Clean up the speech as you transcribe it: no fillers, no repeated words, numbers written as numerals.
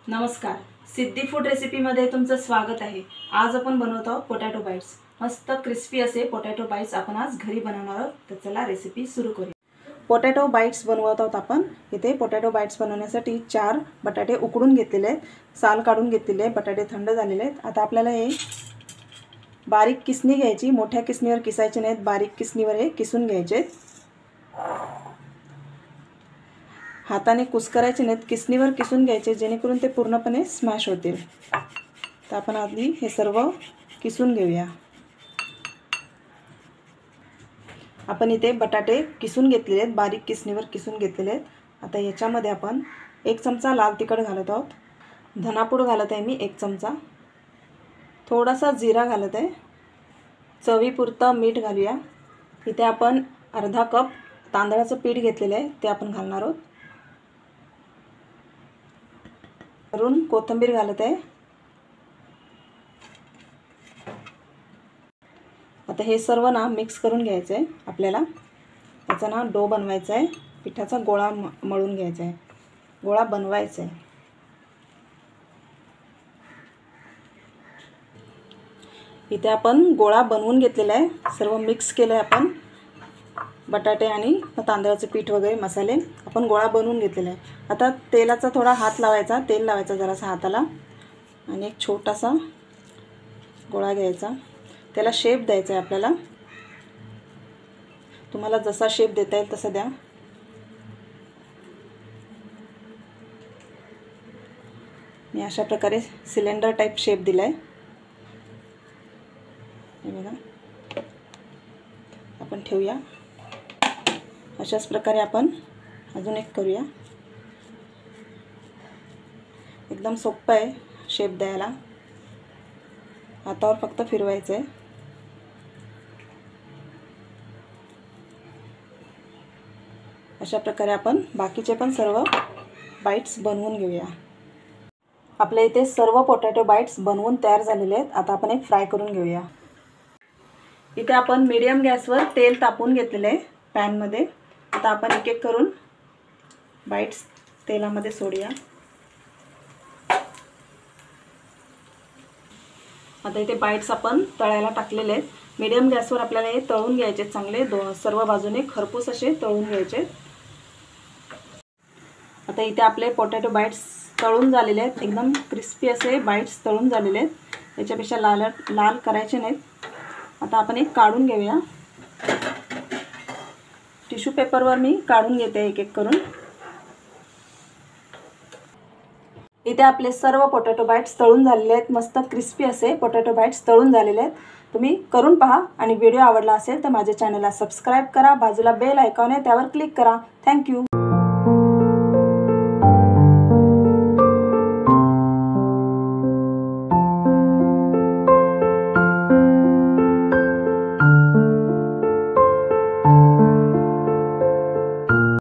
नमस्कार, सिद्धी फूड रेसिपीमध्ये तुमचं स्वागत आहे। आज आपण बनवत आहोत पोटॅटो बाइट्स। मस्त क्रिस्पी असे पोटॅटो बाइट्स आपण आज घरी बनवणार आहोत। तर चला रेसिपी सुरू करूया। पोटॅटो बाइट्स बनवत आहोत आपण। इथे पोटॅटो बाइट्स बनवण्यासाठी 4 बटाटे उकडून घेतलेले आहेत, साल काढून घेतलेले आहेत, बटाटे थंड झालेले आहेत। आता आपल्याला हे बारीक किसणी घ्यायची, मोठ्या किसणीवर किसायचे नाहीत, बारीक किसणीवर हे किसून घ्यायचे। हाताने कुस्करायचे नाहीत, किसणीवर किसून घ्यायचे जेणेकरून ते पूर्णपणे स्मॅश होतील। तर आपण आधी हे सर्व किसून घेऊया। आपण इथे बटाटे किसून घेतलेले आहेत, बारीक किसणीवर किसून घेतलेले आहेत। आता याच्यामध्ये आपण 1 चमचा लाल तिखट घालत आहोत, धनापूड घालत आहे मी 1 चमचा, थोडासा जीरा घालत आहे, चवीपुरतं मीठ घालूया। इथे आपण अर्धा कप तांदळाचं पीठ घेतलेलं आहे, ते आपण घालणार आहोत। वरून कोथिंबीर घालत आहे। आता हे सर्व ना मिक्स करून घ्यायचं आहे आपल्याला। त्याचा ना डो बनवायचा आहे, पिठाचा गोळा मळून घ्यायचा आहे, गोळा बनवायचा आहे। इथे आपण गोळा बनवून घेतलेला आहे, सर्व मिक्स केलं आहे आपण, बटाटे आणि तांदळाचं पीठ वगैरे मसाले आपण गोळा बनवून घेतलेला आहे। आता तेलाचा थोडा हात लावायचा, तेल लावायचा जरासा हाताला आणि एक छोटासा गोळा घ्यायचा, त्याला शेप द्यायचा आहे आपल्याला। तुम्हाला जसा शेप देता येईल तसा द्या। मी अशा प्रकारे सिलेंडर टाइप शेप दिलाय, हे बघा। आपण ठेवूया अशाच प्रकारे। आपण अजून एक करूया, एकदम सोपं आहे शेप द्यायला, हातावर फक्त फिरवायचं आहे। अशा प्रकारे आपण बाकीचे पण सर्व बाइट्स बनवून घेऊया। आपल्या इथे सर्व पोटॅटो बाइट्स बनवून तयार झालेले आहेत। आता आपण एक फ्राय करून घेऊया। इथे आपण मीडियम गॅसवर तेल तापवून घेतलेले आहे पॅन मध्ये। आता आपण एक एक करून बाइट्स तेलामध्ये सोडूया। आता इथे बाइट्स आपण तळायला टाकलेले आहेत। मीडियम गॅसवर आपल्याला हे तळून घ्यायचे चांगले, सर्व बाजूने खरपूस असे तळून घ्यायचे। आता इथे आपले पोटॅटो बाइट्स तळून झालेले आहेत, एकदम क्रिस्पी असे बाइट्स तळून झालेले आहेत। याच्यापेक्षा लाल करायचे नाहीत। आता आपण एक काढून घेऊया, टिश्यू पेपरवर मी काढून घेते एक एक करून। इथे आपले सर्व पोटॅटो बाइट्स तळून झालेले आहेत, मस्त क्रिस्पी असे पोटॅटो बाइट्स तळून झालेले आहेत। तुम्ही करून पहा आणि व्हिडिओ आवडला असेल तर माझ्या चॅनलला सबस्क्राइब करा, बाजूला बेल आयकॉन आहे त्यावर क्लिक करा। थँक्यू।